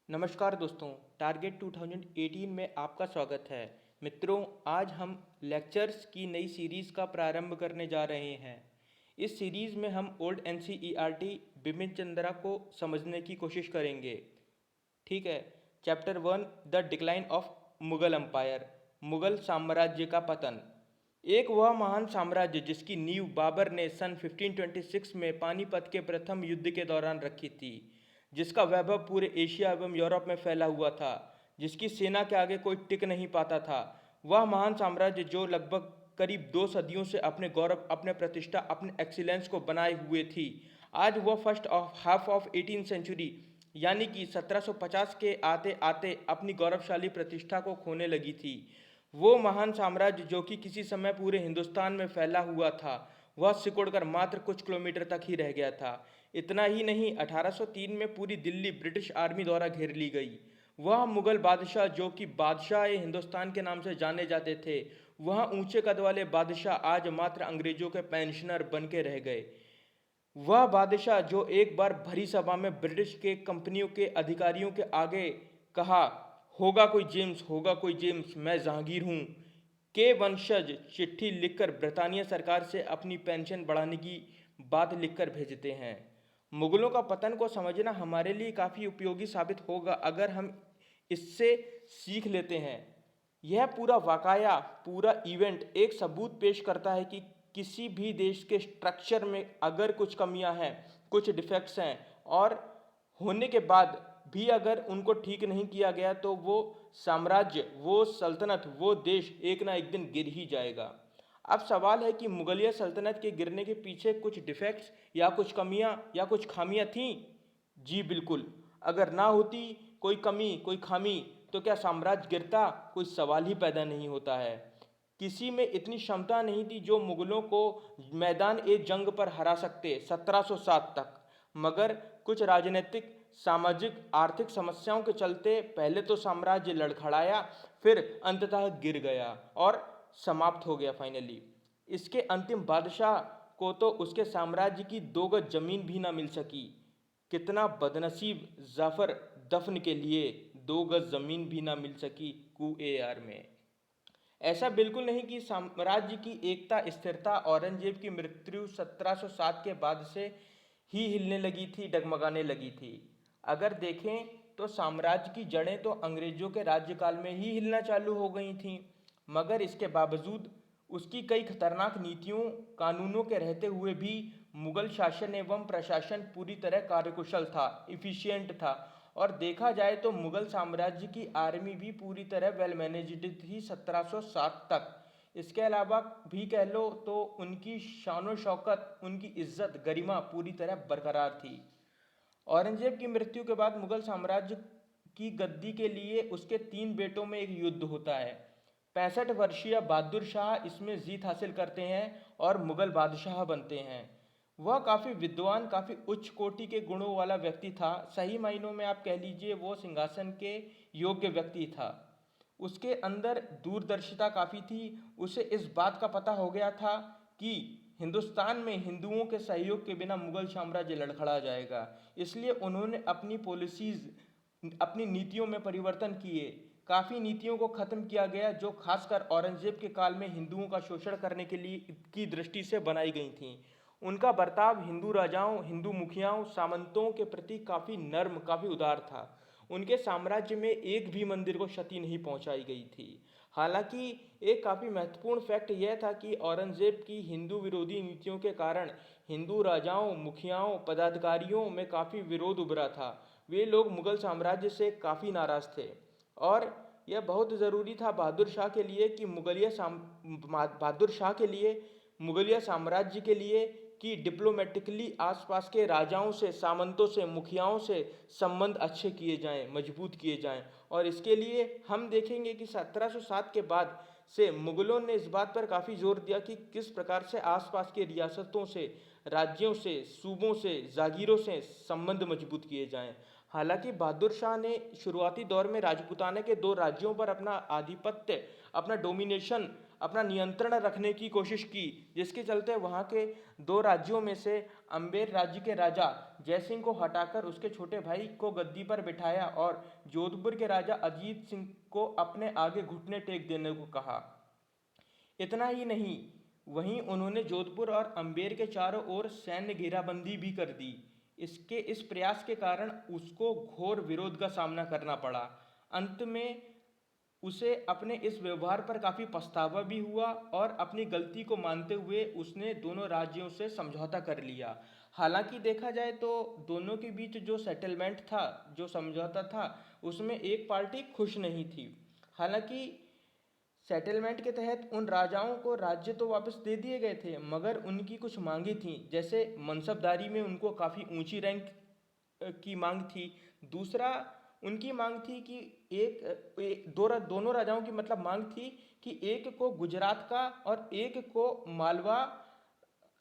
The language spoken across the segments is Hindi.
नमस्कार दोस्तों, टारगेट 2018 में आपका स्वागत है। मित्रों, आज हम लेक्चर्स की नई सीरीज़ का प्रारंभ करने जा रहे हैं। इस सीरीज़ में हम ओल्ड एनसीईआरटी बिपिन चंद्रा को समझने की कोशिश करेंगे। ठीक है। Chapter 1, the decline of Mughal empire, मुगल साम्राज्य का पतन। एक वह महान साम्राज्य जिसकी नींव बाबर ने सन 1526 में पानीपत के प्रथम युद्ध के दौरान रखी थी, जिसका वैभव पूरे एशिया एवं यूरोप में फैला हुआ था, जिसकी सेना के आगे कोई टिक नहीं पाता था। वह महान साम्राज्य जो लगभग करीब 2 सदियों से अपने गौरव, अपने प्रतिष्ठा, अपने एक्सीलेंस को बनाए हुए थी, आज वह first of half of 18th century यानी कि 1750 के आते आते अपनी गौरवशाली प्रतिष्ठा को खोने लगी थी। वो महान साम्राज्य जो कि किसी समय पूरे हिंदुस्तान में फैला हुआ था, वह सिकुड़कर मात्र कुछ किलोमीटर तक ही रह गया था। इतना ही नहीं, 1803 में पूरी दिल्ली ब्रिटिश आर्मी द्वारा घेर ली गई। वह मुगल बादशाह जो कि बादशाह हिंदुस्तान के नाम से जाने जाते थे, वह ऊंचे कद वाले बादशाह आज मात्र अंग्रेजों के पेंशनर बन के रह गए। वह बादशाह जो एक बार भरी सभा में ब्रिटिश के कंपनियों के अधिकारियों के आगे कहा, होगा कोई जेम्स, होगा कोई जेम्स, मैं जहांगीर हूँ, के वंशज चिट्ठी लिखकर ब्रिटानिया सरकार से अपनी पेंशन बढ़ाने की बात लिखकर भेजते हैं। मुगलों का पतन को समझना हमारे लिए काफ़ी उपयोगी साबित होगा अगर हम इससे सीख लेते हैं। यह पूरा वाकया, पूरा इवेंट एक सबूत पेश करता है कि किसी भी देश के स्ट्रक्चर में अगर कुछ कमियां हैं, कुछ डिफेक्ट्स हैं, और होने के बाद भी अगर उनको ठीक नहीं किया गया तो वो साम्राज्य, वो सल्तनत, वो देश एक ना एक दिन गिर ही जाएगा। अब सवाल है कि मुगलिया सल्तनत के गिरने के पीछे कुछ डिफेक्ट्स या कुछ कमियां या कुछ खामियां थीं। जी बिल्कुल। अगर ना होती कोई कमी, कोई खामी, तो क्या साम्राज्य गिरता? कोई सवाल ही पैदा नहीं होता है। किसी में इतनी क्षमता नहीं थी जो मुगलों को मैदान ए जंग पर हरा सकते 1707 तक। मगर कुछ राजनीतिक, सामाजिक, आर्थिक समस्याओं के चलते पहले तो साम्राज्य लड़खड़ाया, फिर अंततः गिर गया और समाप्त हो गया फाइनली। इसके अंतिम बादशाह को तो उसके साम्राज्य की 2 गज जमीन भी ना मिल सकी। कितना बदनसीब जाफर दफन के लिए 2 गज जमीन भी ना मिल सकी QAR में। ऐसा बिल्कुल नहीं कि साम्राज्य की एकता, स्थिरता औरंगजेब की मृत्यु 1707 के बाद से ही हिलने लगी थी, डगमगाने लगी थी। अगर देखें तो साम्राज्य की जड़ें तो अंग्रेजों के राज्यकाल में ही हिलना चालू हो गई थीं, मगर इसके बावजूद उसकी कई खतरनाक नीतियों, कानूनों के रहते हुए भी मुगल शासन एवं प्रशासन पूरी तरह कार्यकुशल था, इफिशियंट था। और देखा जाए तो मुगल साम्राज्य की आर्मी भी पूरी तरह वेल मैनेज्ड थी 1707 तक। इसके अलावा भी कह लो तो उनकी शान शौकत, उनकी इज्जत, गरिमा पूरी तरह बरकरार थी। औरंगजेब की मृत्यु के बाद मुगल साम्राज्य की गद्दी के लिए उसके 3 बेटों में एक युद्ध होता है। 65 वर्षीय बहादुर शाह इसमें जीत हासिल करते हैं और मुगल बादशाह बनते हैं। वह काफ़ी विद्वान, काफ़ी उच्च कोटि के गुणों वाला व्यक्ति था। सही मायनों में आप कह लीजिए वो सिंहासन के योग्य व्यक्ति था। उसके अंदर दूरदर्शिता काफ़ी थी। उसे इस बात का पता हो गया था कि हिंदुस्तान में हिंदुओं के सहयोग के बिना मुगल साम्राज्य लड़खड़ा जाएगा। इसलिए उन्होंने अपनी पॉलिसीज, अपनी नीतियों में परिवर्तन किए। काफ़ी नीतियों को ख़त्म किया गया जो खासकर औरंगजेब के काल में हिंदुओं का शोषण करने के लिए की दृष्टि से बनाई गई थीं। उनका बर्ताव हिंदू राजाओं, हिंदू मुखियाओं, सामंतों के प्रति काफ़ी नर्म, काफ़ी उदार था। उनके साम्राज्य में एक भी मंदिर को क्षति नहीं पहुंचाई गई थी। हालांकि एक काफ़ी महत्वपूर्ण फैक्ट यह था कि औरंगजेब की हिंदू विरोधी नीतियों के कारण हिंदू राजाओं, मुखियाओं, पदाधिकारियों में काफ़ी विरोध उभरा था। वे लोग मुगल साम्राज्य से काफ़ी नाराज़ थे और यह बहुत ज़रूरी था बहादुर शाह के लिए कि बहादुर शाह के लिए, मुगलिया साम्राज्य के लिए, कि डिप्लोमेटिकली आसपास के राजाओं से, सामंतों से, मुखियाओं से संबंध अच्छे किए जाएं, मजबूत किए जाएं। और इसके लिए हम देखेंगे कि 1707 के बाद से मुगलों ने इस बात पर काफ़ी जोर दिया कि किस प्रकार से आसपास के रियासतों से, राज्यों से, सूबों से, जागीरों से संबंध मजबूत किए जाएं। हालांकि बहादुर शाह ने शुरुआती दौर में राजपूताना के 2 राज्यों पर अपना आधिपत्य, अपना डोमिनेशन, अपना नियंत्रण रखने की कोशिश की, जिसके चलते वहाँ के दो राज्यों में से अम्बेर राज्य के राजा जयसिंह को हटाकर उसके छोटे भाई को गद्दी पर बिठाया और जोधपुर के राजा अजीत सिंह को अपने आगे घुटने टेक देने को कहा। इतना ही नहीं, वहीं उन्होंने जोधपुर और अम्बेर के चारों ओर सैन्य घेराबंदी भी कर दी। इस प्रयास के कारण उसको घोर विरोध का सामना करना पड़ा। अंत में उसे अपने इस व्यवहार पर काफ़ी पछतावा भी हुआ और अपनी गलती को मानते हुए उसने दोनों राज्यों से समझौता कर लिया। हालांकि देखा जाए तो दोनों के बीच जो सेटलमेंट था, जो समझौता था, उसमें एक पार्टी खुश नहीं थी। हालांकि सेटलमेंट के तहत उन राजाओं को राज्य तो वापस दे दिए गए थे, मगर उनकी कुछ मांगी थी, जैसे मनसबदारी में उनको काफ़ी ऊंची रैंक की मांग थी। दूसरा उनकी मांग थी कि दोनों राजाओं की मतलब मांग थी कि एक को गुजरात का और एक को मालवा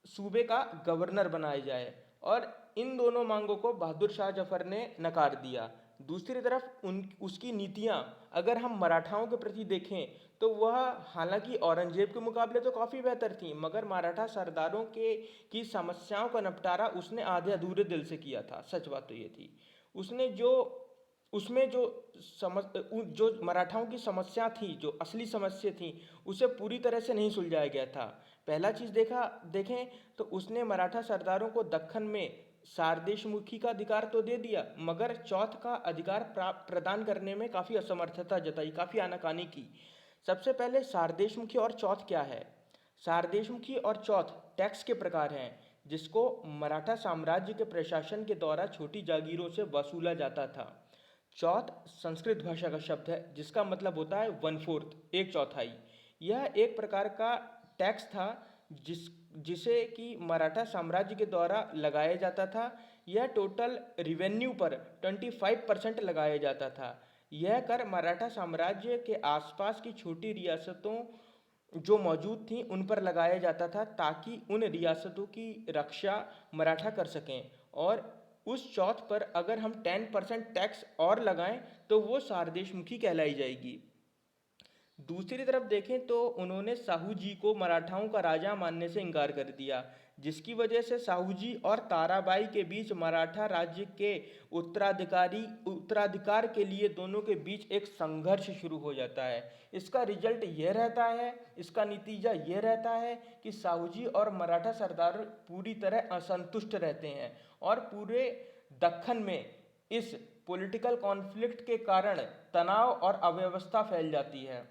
सूबे का गवर्नर बनाया जाए, और इन दोनों मांगों को बहादुर शाह जफर ने नकार दिया। दूसरी तरफ उसकी नीतियां अगर हम मराठाओं के प्रति देखें तो वह हालांकि औरंगजेब के मुकाबले तो काफ़ी बेहतर थी, मगर मराठा सरदारों के की समस्याओं का निपटारा उसने आधे अधूरे दिल से किया था। सच बात तो ये थी, उसने जो उसमें जो मराठाओं की समस्या थी, जो असली समस्या थी, उसे पूरी तरह से नहीं सुलझाया गया था। पहला चीज़ देखें तो उसने मराठा सरदारों को दक्खन में सारदेशमुखी का अधिकार तो दे दिया, मगर चौथ का अधिकार प्रदान करने में काफ़ी असमर्थता जताई, काफ़ी आनाकानी की। सबसे पहले सारदेशमुखी और चौथ क्या है? सारदेशमुखी और चौथ टैक्स के प्रकार हैं जिसको मराठा साम्राज्य के प्रशासन के द्वारा छोटी जागीरों से वसूला जाता था। चौथ संस्कृत भाषा का शब्द है जिसका मतलब होता है 1/4, एक चौथाई। यह एक प्रकार का टैक्स था जिसे कि मराठा साम्राज्य के द्वारा लगाया जाता था। यह टोटल रिवेन्यू पर 25% लगाया जाता था। यह कर मराठा साम्राज्य के आसपास की छोटी रियासतों जो मौजूद थीं उन पर लगाया जाता था, ताकि उन रियासतों की रक्षा मराठा कर सकें। और उस चौथ पर अगर हम 10% टैक्स और लगाएं तो वो सारदेशमुखी कहलाई जाएगी। दूसरी तरफ देखें तो उन्होंने साहू जी को मराठाओं का राजा मानने से इनकार कर दिया, जिसकी वजह से साहू जी और ताराबाई के बीच मराठा राज्य के उत्तराधिकार के लिए दोनों के बीच एक संघर्ष शुरू हो जाता है। इसका रिजल्ट यह रहता है, इसका नतीजा यह रहता है कि साहू जी और मराठा सरदार पूरी तरह असंतुष्ट रहते हैं और पूरे दक्खन में इस पॉलिटिकल कॉन्फ्लिक्ट के कारण तनाव और अव्यवस्था फैल जाती है।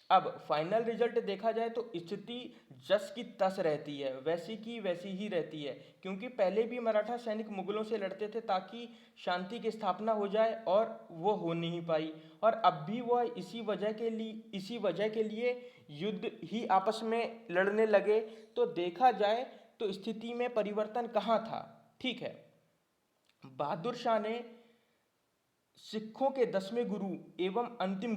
अब फाइनल रिजल्ट देखा जाए तो स्थिति जस की तस रहती है, वैसी की वैसी ही रहती है, क्योंकि पहले भी मराठा सैनिक मुगलों से लड़ते थे ताकि शांति की स्थापना हो जाए और वो हो नहीं पाई, और अब भी वह इसी वजह के लिए युद्ध ही आपस में लड़ने लगे। तो देखा जाए तो स्थिति में परिवर्तन कहाँ था? ठीक है, बहादुर शाह ने सिखों के 10वें गुरु एवं अंतिम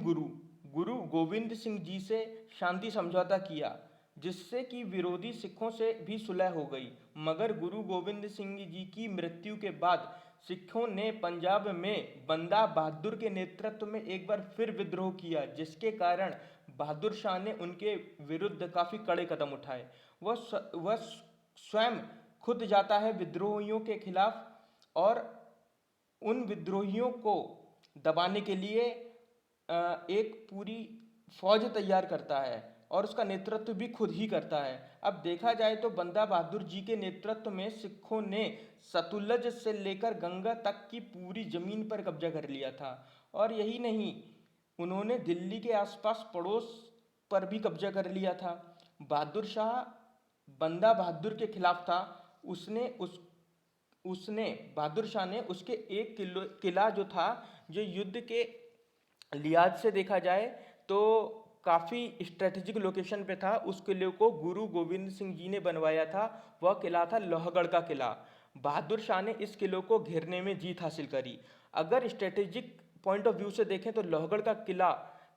गुरु गोविंद सिंह जी से शांति समझौता किया, जिससे कि विरोधी सिखों से भी सुलह हो गई। मगर गुरु गोविंद सिंह जी की मृत्यु के बाद सिखों ने पंजाब में बंदा बहादुर के नेतृत्व में एक बार फिर विद्रोह किया, जिसके कारण बहादुर शाह ने उनके विरुद्ध काफ़ी कड़े कदम उठाए। वह स्वयं खुद जाता है विद्रोहियों के खिलाफ और उन विद्रोहियों को दबाने के लिए एक पूरी फौज तैयार करता है और उसका नेतृत्व भी खुद ही करता है। अब देखा जाए तो बंदा बहादुर जी के नेतृत्व में सिखों ने सतलुज से लेकर गंगा तक की पूरी जमीन पर कब्जा कर लिया था, और यही नहीं, उन्होंने दिल्ली के आसपास पड़ोस पर भी कब्जा कर लिया था। बहादुर शाह बंदा बहादुर के खिलाफ था। उसने बहादुर शाह ने उसके एक किला जो था, जो युद्ध के लिहाज से देखा जाए तो काफ़ी स्ट्रेटेजिक लोकेशन पे था, उस किले को गुरु गोविंद सिंह जी ने बनवाया था। वह किला था लोहगढ़ का किला। बहादुर शाह ने इस किले को घेरने में जीत हासिल करी। अगर स्ट्रेटेजिक पॉइंट ऑफ व्यू से देखें तो लोहगढ़ का किला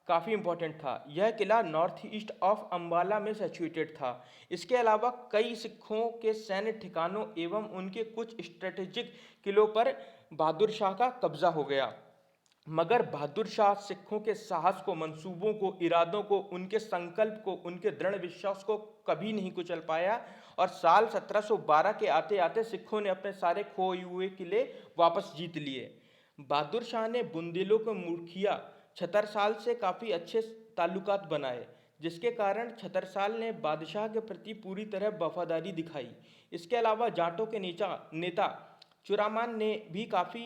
काफ़ी इंपॉर्टेंट था। यह किला नॉर्थ ईस्ट ऑफ अम्बाला में सिचुएटेड था। इसके अलावा कई सिखों के सैन्य ठिकानों एवं उनके कुछ स्ट्रेटेजिक किलों पर बहादुर शाह का कब्जा हो गया। मगर बहादुर शाह सिखों के साहस को, मंसूबों को, इरादों को, उनके संकल्प को, उनके दृढ़ विश्वास को कभी नहीं कुचल पाया और साल 1712 के आते आते सिखों ने अपने सारे खोए हुए किले वापस जीत लिए। बहादुर शाह ने बुंदेलों के मुखिया छतरसाल से काफ़ी अच्छे ताल्लुकात बनाए, जिसके कारण छतरसाल ने बादशाह के प्रति पूरी तरह वफादारी दिखाई। इसके अलावा जाटों के नेता चुरामान ने भी काफ़ी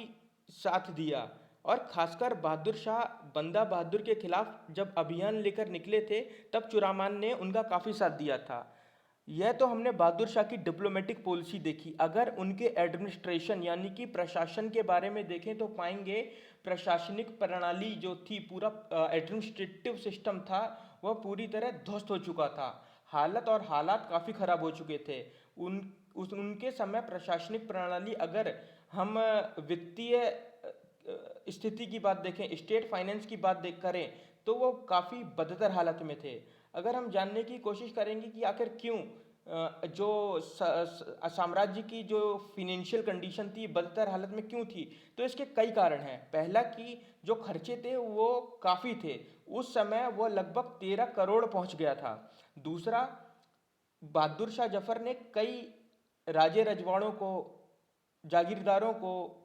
साथ दिया और खासकर बहादुर शाह बंदा बहादुर के खिलाफ जब अभियान लेकर निकले थे, तब चुरामान ने उनका काफ़ी साथ दिया था। यह तो हमने बहादुर शाह की डिप्लोमेटिक पॉलिसी देखी। अगर उनके एडमिनिस्ट्रेशन यानी कि प्रशासन के बारे में देखें तो पाएंगे प्रशासनिक प्रणाली जो थी, पूरा एडमिनिस्ट्रेटिव सिस्टम था, वह पूरी तरह ध्वस्त हो चुका था। हालात काफ़ी ख़राब हो चुके थे। उनके समय प्रशासनिक प्रणाली, अगर हम वित्तीय स्थिति की बात देखें, स्टेट फाइनेंस की बात करें, तो वो काफ़ी बदतर हालत में थे। अगर हम जानने की कोशिश करेंगे कि आखिर क्यों जो साम्राज्य की जो फिनेंशियल कंडीशन थी बदतर हालत में क्यों थी, तो इसके कई कारण हैं। पहला कि जो खर्चे थे वो काफ़ी थे, उस समय वो लगभग 13 करोड़ पहुंच गया था। दूसरा, बहादुर शाह जफर ने कई राजे रजवाड़ों को, जागीरदारों को,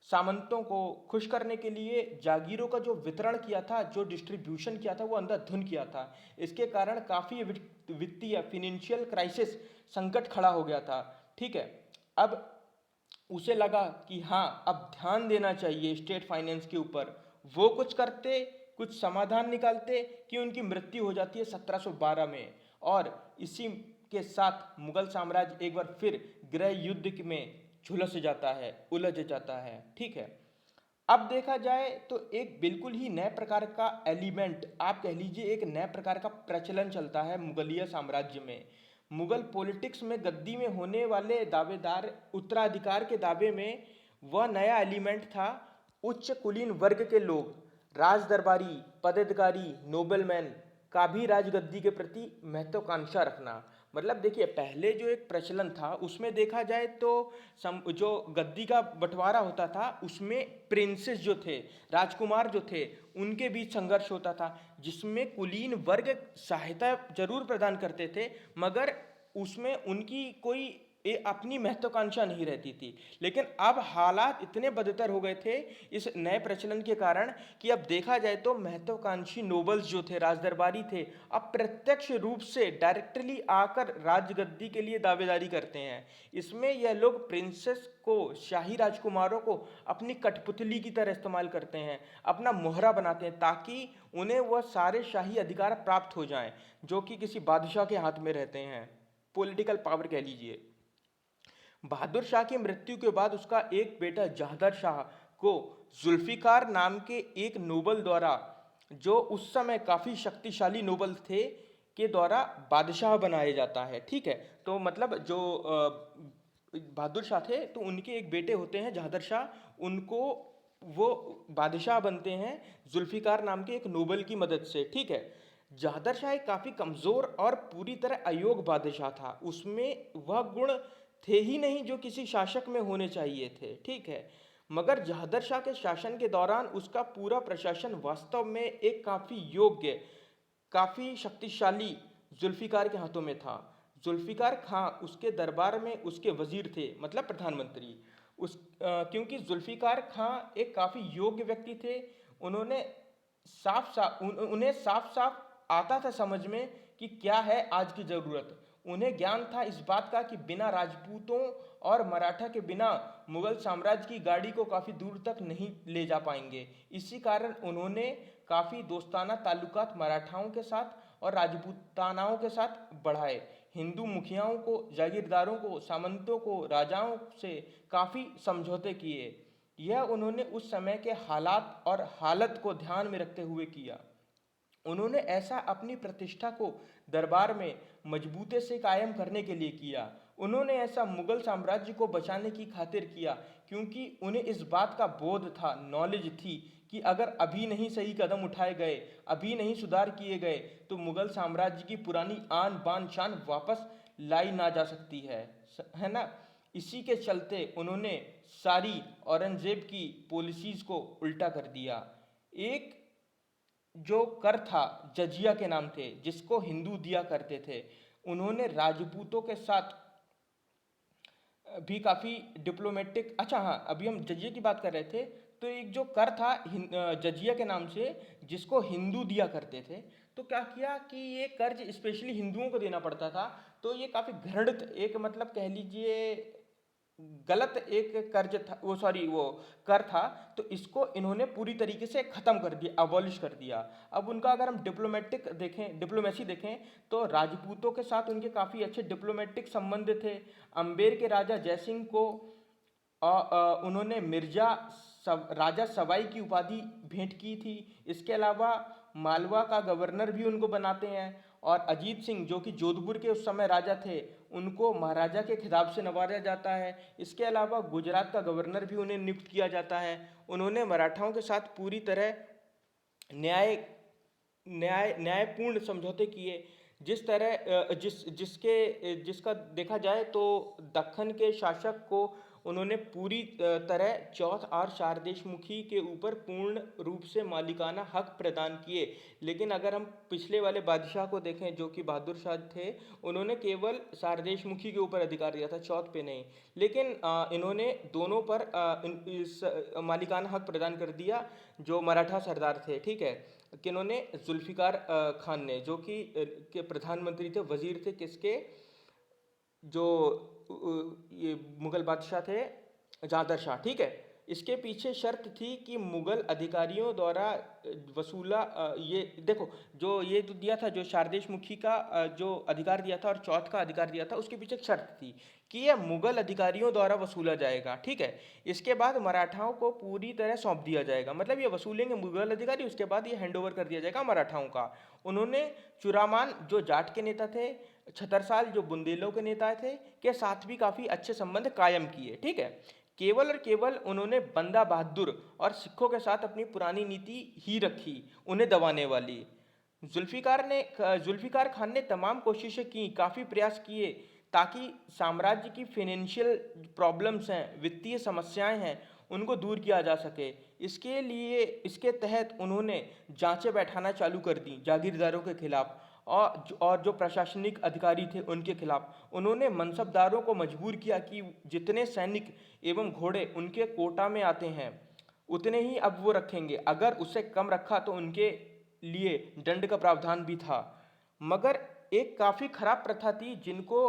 सामंतों को खुश करने के लिए जागीरों का जो वितरण किया था, जो डिस्ट्रीब्यूशन किया था, वो अंधाधुंध किया था। इसके कारण काफ़ी वित्तीय फिनेंशियल क्राइसिस, संकट खड़ा हो गया था। ठीक है, अब उसे लगा कि हाँ, अब ध्यान देना चाहिए स्टेट फाइनेंस के ऊपर। वो कुछ करते, कुछ समाधान निकालते कि उनकी मृत्यु हो जाती है 1712 में, और इसी के साथ मुगल साम्राज्य एक बार फिर गृह युद्ध में झुलस जाता है, उलझ जाता है। ठीक है, अब देखा जाए तो एक बिल्कुल ही नए प्रकार का एलिमेंट, आप कह लीजिए एक नए प्रकार का प्रचलन चलता है मुगलिया साम्राज्य में। मुगल पॉलिटिक्स में गद्दी में होने वाले दावेदार उत्तराधिकार के दावे में वह नया एलिमेंट था उच्च कुलीन वर्ग के लोग, राज दरबारी, पदाधिकारी, नोबलमैन का भी राजगद्दी के प्रति महत्वाकांक्षा रखना। मतलब देखिए, पहले जो एक प्रचलन था उसमें देखा जाए तो जो गद्दी का बंटवारा होता था उसमें प्रिंसेस जो थे, राजकुमार जो थे, उनके बीच संघर्ष होता था, जिसमें कुलीन वर्ग सहायता जरूर प्रदान करते थे, मगर उसमें उनकी कोई अपनी महत्वाकांक्षा नहीं रहती थी। लेकिन अब हालात इतने बदतर हो गए थे इस नए प्रचलन के कारण कि अब देखा जाए तो महत्वाकांक्षी नोबल्स जो थे, राजदरबारी थे, अब प्रत्यक्ष रूप से डायरेक्टली आकर राजगद्दी के लिए दावेदारी करते हैं। इसमें यह लोग प्रिंसेस को, शाही राजकुमारों को अपनी कठपुतली की तरह इस्तेमाल करते हैं, अपना मोहरा बनाते हैं, ताकि उन्हें वह सारे शाही अधिकार प्राप्त हो जाएं जो कि किसी बादशाह के हाथ में रहते हैं, पॉलिटिकल पावर कह लीजिए। बहादुर शाह की मृत्यु के बाद उसका एक बेटा जहादर शाह को जुल्फिकार नाम के एक नोबल द्वारा, जो उस समय काफ़ी शक्तिशाली नोबल थे, के द्वारा बादशाह बनाया जाता है। ठीक है, तो मतलब जो बहादुर शाह थे तो उनके एक बेटे होते हैं जहादर शाह, उनको वो बादशाह बनते हैं जुल्फिकार नाम के एक नोबल की मदद से। ठीक है, जहादर शाह एक काफ़ी कमज़ोर और पूरी तरह अयोग्य बादशाह था। उसमें वह गुण थे ही नहीं जो किसी शासक में होने चाहिए थे। ठीक है, मगर जहादर शाह के शासन के दौरान उसका पूरा प्रशासन वास्तव में एक काफ़ी योग्य, काफ़ी शक्तिशाली जुल्फिकार के हाथों में था। जुल्फिकार खां उसके दरबार में उसके वजीर थे, मतलब प्रधानमंत्री। क्योंकि जुल्फिकार खां एक काफ़ी योग्य व्यक्ति थे। उन्होंने उन्हें साफ साफ आता था समझ में कि क्या है आज की ज़रूरत। उन्हें ज्ञान था इस बात का कि बिना राजपूतों और मराठा के बिना मुगल साम्राज्य की गाड़ी को काफ़ी दूर तक नहीं ले जा पाएंगे। इसी कारण उन्होंने काफ़ी दोस्ताना ताल्लुकात मराठाओं के साथ और राजपूतानाओं के साथ बढ़ाए। हिंदू मुखियाओं को, जागीरदारों को, सामंतों को, राजाओं से काफ़ी समझौते किए। यह उन्होंने उस समय के हालात और हालत को ध्यान में रखते हुए किया। उन्होंने ऐसा अपनी प्रतिष्ठा को दरबार में मजबूती से कायम करने के लिए किया। उन्होंने ऐसा मुगल साम्राज्य को बचाने की खातिर किया, क्योंकि उन्हें इस बात का बोध था, नॉलेज थी कि अगर अभी नहीं सही कदम उठाए गए, अभी नहीं सुधार किए गए, तो मुगल साम्राज्य की पुरानी आन बान शान वापस लाई ना जा सकती है ना। इसी के चलते उन्होंने सारी औरंगजेब की पॉलिसीज़ को उल्टा कर दिया। एक जो कर था जजिया के नाम थे, जिसको हिंदू दिया करते थे, उन्होंने राजपूतों के साथ भी काफ़ी डिप्लोमेटिक, अच्छा हाँ, अभी हम जजिया की बात कर रहे थे, तो एक जो कर था जजिया के नाम से, जिसको हिंदू दिया करते थे, तो क्या किया कि ये कर्ज स्पेशली हिंदुओं को देना पड़ता था। तो ये काफ़ी घृणित एक, मतलब कह लीजिए गलत एक कर्ज था वो, सॉरी वो कर था। तो इसको इन्होंने पूरी तरीके से ख़त्म कर दिया, अबॉलिश कर दिया। अब उनका अगर हम डिप्लोमेटिक देखें, डिप्लोमेसी देखें, तो राजपूतों के साथ उनके काफ़ी अच्छे डिप्लोमेटिक संबंध थे। अम्बेर के राजा जयसिंह को उन्होंने मिर्जा राजा सवाई की उपाधि भेंट की थी। इसके अलावा मालवा का गवर्नर भी उनको बनाते हैं। और अजीत सिंह जो कि जोधपुर के उस समय राजा थे, उनको महाराजा के खिताब से नवाजा जाता है। इसके अलावा गुजरात का गवर्नर भी उन्हें नियुक्त किया जाता है। उन्होंने मराठाओं के साथ पूरी तरह न्याय न्यायपूर्ण समझौते किए। जिस तरह जिसका देखा जाए तो दक्कन के शासक को उन्होंने पूरी तरह चौथ और शारदेशमुखी के ऊपर पूर्ण रूप से मालिकाना हक प्रदान किए। लेकिन अगर हम पिछले वाले बादशाह को देखें जो कि बहादुर शाह थे, उन्होंने केवल शारदेशमुखी के ऊपर अधिकार दिया था, चौथ पे नहीं। लेकिन इन्होंने दोनों पर इस मालिकाना हक प्रदान कर दिया जो मराठा सरदार थे, ठीक है। किन्होंने जुल्फिकार खान ने, जो कि के प्रधानमंत्री थे, वजीर थे किसके, जो ये मुगल बादशाह थे जादर शाह, ठीक है। इसके पीछे शर्त थी कि मुगल अधिकारियों द्वारा वसूला ये देखो, जो ये तो दिया था, जो शारदेश मुखी का जो अधिकार दिया था और चौथ का अधिकार दिया था, उसके पीछे एक शर्त थी कि यह मुगल अधिकारियों द्वारा वसूला जाएगा, ठीक है। इसके बाद मराठाओं को पूरी तरह सौंप दिया जाएगा, मतलब ये वसूलेंगे मुगल अधिकारी, उसके बाद ये हैंडओवर कर दिया जाएगा मराठाओं का। उन्होंने चुरामान जो जाट के नेता थे, छतरसाल जो बुंदेलों के नेता थे, के साथ भी काफ़ी अच्छे संबंध कायम किए, ठीक है। केवल और केवल उन्होंने बंदा बहादुर और सिखों के साथ अपनी पुरानी नीति ही रखी, उन्हें दबाने वाली। जुल्फिकार खान ने तमाम कोशिशें की, काफ़ी प्रयास किए ताकि साम्राज्य की फिनेंशियल प्रॉब्लम्स हैं, वित्तीय समस्याएं हैं, उनको दूर किया जा सके। इसके लिए इसके तहत उन्होंने जांचें बैठाना चालू कर दी जागीरदारों के खिलाफ, और जो प्रशासनिक अधिकारी थे उनके खिलाफ। उन्होंने मनसबदारों को मजबूर किया कि जितने सैनिक एवं घोड़े उनके कोटा में आते हैं उतने ही अब वो रखेंगे, अगर उससे कम रखा तो उनके लिए दंड का प्रावधान भी था। मगर एक काफ़ी खराब प्रथा थी जिनको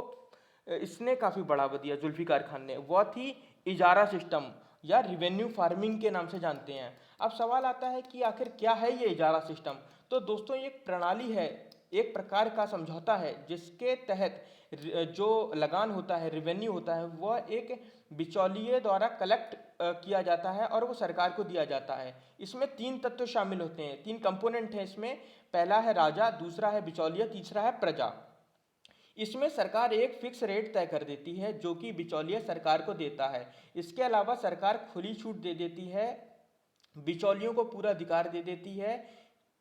इसने काफ़ी बढ़ावा दिया जुल्फिकार खान ने, वह थी इजारा सिस्टम या रिवेन्यू फार्मिंग के नाम से जानते हैं। अब सवाल आता है कि आखिर क्या है ये इजारा सिस्टम। तो दोस्तों ये एक प्रणाली है, एक प्रकार का समझौता है जिसके तहत जो लगान होता है, रेवेन्यू होता है, वह एक बिचौलिए द्वारा कलेक्ट किया जाता है और वो सरकार को दिया जाता है। इसमें तीन तत्व शामिल होते हैं, तीन कंपोनेंट हैं इसमें। पहला है राजा, दूसरा है बिचौलिया, तीसरा है प्रजा। इसमें सरकार एक फिक्स रेट तय कर देती है जो कि बिचौलिया सरकार को देता है। इसके अलावा सरकार खुली छूट दे देती है, बिचौलियों को पूरा अधिकार दे देती है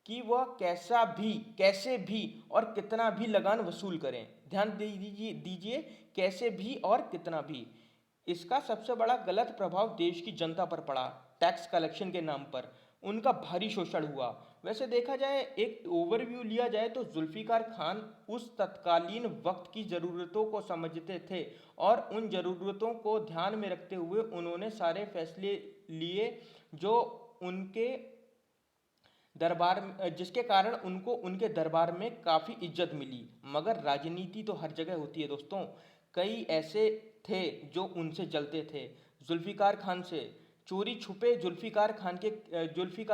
कि वह कैसे भी और कितना भी लगान वसूल करें। ध्यान दीजिए कैसे भी और कितना भी। इसका सबसे बड़ा गलत प्रभाव देश की जनता पर पड़ा। टैक्स कलेक्शन के नाम पर उनका भारी शोषण हुआ। वैसे देखा जाए, एक ओवरव्यू लिया जाए तो जुल्फिकार खान उस तत्कालीन वक्त की ज़रूरतों को समझते थे और उन ज़रूरतों को ध्यान में रखते हुए उन्होंने सारे फैसले लिए जो उनके दरबार जिसके कारण उनको उनके दरबार में काफ़ी इज्जत मिली। मगर राजनीति तो हर जगह होती है दोस्तों। कई ऐसे थे जो उनसे जलते थे, जुल्फिकार खान से। चोरी छुपे जुल्फिकार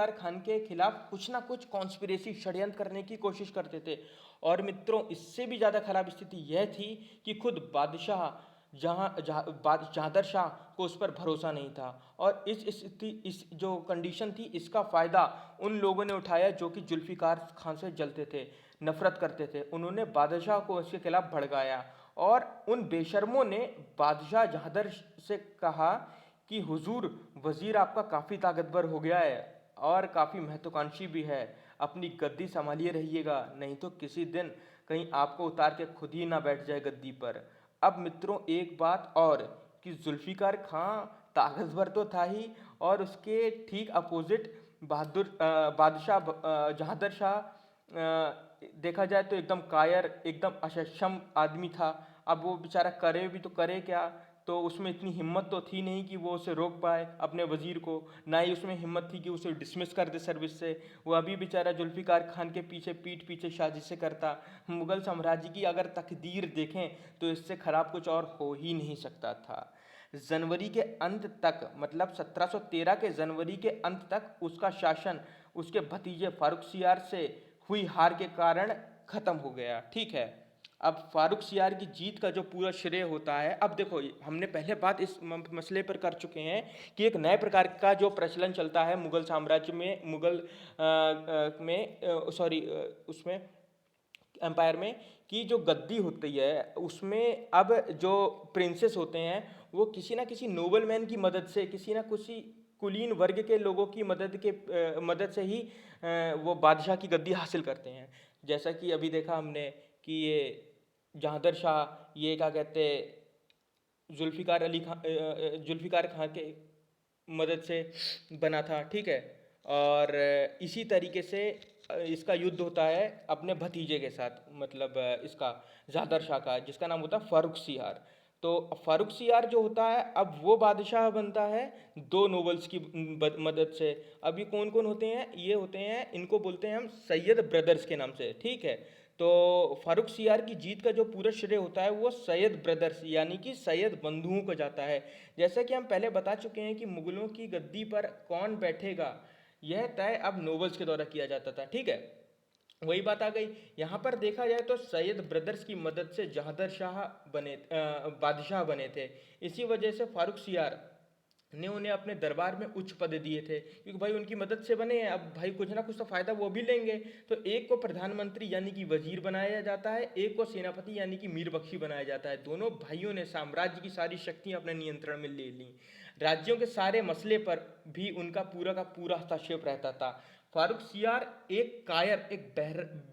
खान के खिलाफ कुछ ना कुछ कॉन्स्पिरेसी षड्यंत्र करने की कोशिश करते थे। और मित्रों, इससे भी ज़्यादा खराब स्थिति यह थी कि खुद बादशाह जादर शाह को उस पर भरोसा नहीं था। और इस जो कंडीशन थी, इसका फ़ायदा उन लोगों ने उठाया जो कि जुल्फिकार खान से जलते थे, नफरत करते थे। उन्होंने बादशाह को इसके खिलाफ भड़काया और उन बेशर्मों ने बादशाह जहादर से कहा कि हुजूर, वज़ीर आपका काफ़ी ताकतवर हो गया है और काफ़ी महत्वाकांक्षी भी है, अपनी गद्दी संभालिए रहिएगा, नहीं तो किसी दिन कहीं आपको उतार के खुद ही ना बैठ जाए गद्दी पर। अब मित्रों, एक बात और कि जुल्फिकार खां ताकतवर तो था ही, और उसके ठीक अपोजिट जहांदर शाह देखा जाए तो एकदम कायर, एकदम अक्षम आदमी था। अब वो बेचारा करे भी तो करे क्या, तो उसमें इतनी हिम्मत तो थी नहीं कि वो उसे रोक पाए अपने वजीर को, ना ही उसमें हिम्मत थी कि उसे डिसमिस कर दे सर्विस से। वो अभी बेचारा जुल्फ़िकार खान के पीछे पीठ पीछे साजिशें करता। मुग़ल साम्राज्य की अगर तकदीर देखें तो इससे ख़राब कुछ और हो ही नहीं सकता था। जनवरी के अंत तक, मतलब 1713 के जनवरी के अंत तक उसका शासन उसके भतीजे फारुख सियार से हुई हार के कारण ख़त्म हो गया। ठीक है, अब फारुख सियार की जीत का जो पूरा श्रेय होता है, अब देखो हमने पहले बात इस मसले पर कर चुके हैं कि एक नए प्रकार का जो प्रचलन चलता है मुग़ल साम्राज्य में, उसमें एम्पायर में, कि जो गद्दी होती है उसमें अब जो प्रिंसेस होते हैं वो किसी ना किसी नोबल मैन की मदद से, किसी ना किसी कुलीन वर्ग के लोगों की मदद से ही वो बादशाह की गद्दी हासिल करते हैं। जैसा कि अभी देखा हमने कि ये जहांदर शाह, ये क्या कहते, जुल्फ़िकार खां के मदद से बना था। ठीक है, और इसी तरीके से इसका युद्ध होता है अपने भतीजे के साथ, मतलब इसका ज़ादर शाह का, जिसका नाम होता है फारुख सियार। तो फारुख सियार जो होता है अब वो बादशाह बनता है दो नोबल्स की मदद से। अभी कौन कौन होते हैं, ये होते हैं, इनको बोलते हैं हम सैयद ब्रदर्स के नाम से। ठीक है, तो फारुख सियार की जीत का जो पूरा श्रेय होता है वो सैयद ब्रदर्स यानी कि सैयद बंधुओं को जाता है। जैसा कि हम पहले बता चुके हैं कि मुगलों की गद्दी पर कौन बैठेगा यह तय अब नोबल्स के द्वारा किया जाता था। ठीक है, वही बात आ गई यहाँ पर। देखा जाए तो सैयद ब्रदर्स की मदद से जहांदर शाह बादशाह बने थे। इसी वजह से फारुख सियार ने उन्हें अपने दरबार में उच्च पद दिए थे, क्योंकि भाई उनकी मदद से बने हैं, अब भाई कुछ ना कुछ तो फायदा वो भी लेंगे। तो एक को प्रधानमंत्री यानी कि वजीर बनाया जाता है, एक को सेनापति यानी कि मीर बख्शी बनाया जाता है। दोनों भाइयों ने साम्राज्य की सारी शक्तियां अपने नियंत्रण में ले ली। राज्यों के सारे मसले पर भी उनका पूरा का पूरा हस्तक्षेप रहता था। फारुख सियार एक कायर, एक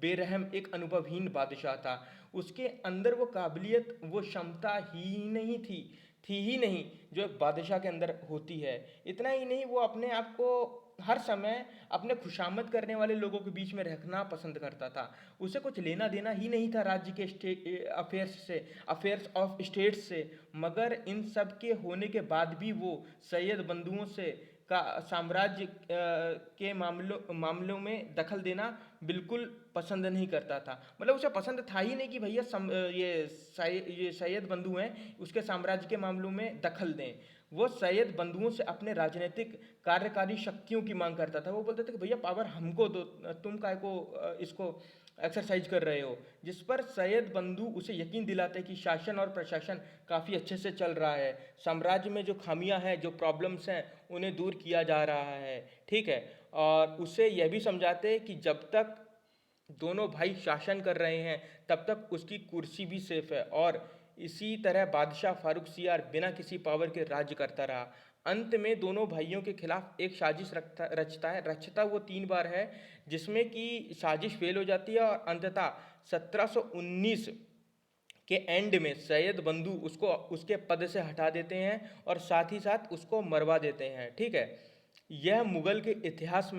बेरहम, एक अनुभवहीन बादशाह था। उसके अंदर वो काबिलियत, वो क्षमता थी ही नहीं जो एक बादशाह के अंदर होती है। इतना ही नहीं, वो अपने आप को हर समय अपने खुशामद करने वाले लोगों के बीच में रखना पसंद करता था। उसे कुछ लेना देना ही नहीं था राज्य के अफेयर्स ऑफ स्टेट्स से। मगर इन सब के होने के बाद भी वो सैयद बंधुओं से का साम्राज्य के मामलों में दखल देना बिल्कुल पसंद नहीं करता था। मतलब उसे पसंद था ही नहीं कि भैया ये सैयद बंधु हैं, उसके साम्राज्य के मामलों में दखल दें। वो सैयद बंधुओं से अपने राजनीतिक कार्यकारी शक्तियों की मांग करता था। वो बोलते थे कि भैया पावर हमको दो, तुम काय को इसको एक्सरसाइज कर रहे हो। जिस पर सैयद बंधु उसे यकीन दिलाते कि शासन और प्रशासन काफ़ी अच्छे से चल रहा है, साम्राज्य में जो खामियां हैं, जो प्रॉब्लम्स हैं, उन्हें दूर किया जा रहा है। ठीक है, और उसे यह भी समझाते कि जब तक दोनों भाई शासन कर रहे हैं तब तक उसकी कुर्सी भी सेफ है। और इसी तरह बादशाह फारुख सियार बिना किसी पावर के राज्य करता रहा। अंत में दोनों भाइयों के खिलाफ एक साजिश रचता वो 3 बार है, जिसमें कि साजिश फेल हो जाती है और अंततः 1719 के एंड में सैयद बंधु उसको उसके पद से हटा देते हैं और साथ ही साथ उसको मरवा देते हैं। ठीक है, यह मुगलों के इतिहास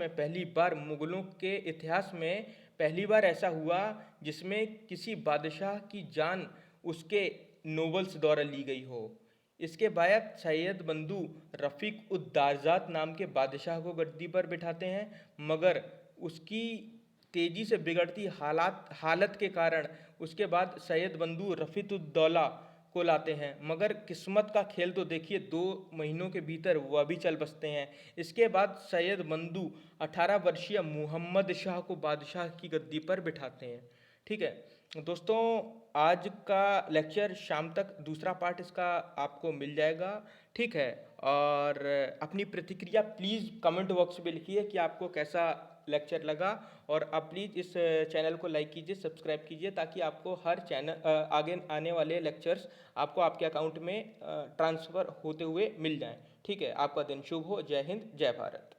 में पहली बार ऐसा हुआ जिसमें किसी बादशाह की जान उसके नोबल्स द्वारा ली गई हो। इसके बाद सैयद बंधु रफ़ीक उद दारजात नाम के बादशाह को गद्दी पर बिठाते हैं, मगर उसकी तेज़ी से बिगड़ती हालत के कारण उसके बाद सैयद बंधु रफ़ीकुद्दौला को लाते हैं। मगर किस्मत का खेल तो देखिए, 2 महीनों के भीतर वह भी चल बसते हैं। इसके बाद सैयद बंधु 18 वर्षीय मुहम्मद शाह को बादशाह की गद्दी पर बिठाते हैं। ठीक है दोस्तों, आज का लेक्चर शाम तक दूसरा पार्ट इसका आपको मिल जाएगा। ठीक है, और अपनी प्रतिक्रिया प्लीज़ कमेंट बॉक्स में लिखिए कि आपको कैसा लेक्चर लगा। और आप प्लीज़ इस चैनल को लाइक कीजिए, सब्सक्राइब कीजिए, ताकि आपको हर आगे आने वाले लेक्चर्स आपको आपके अकाउंट में ट्रांसफ़र होते हुए मिल जाएं। ठीक है, आपका दिन शुभ हो। जय हिंद, जय भारत।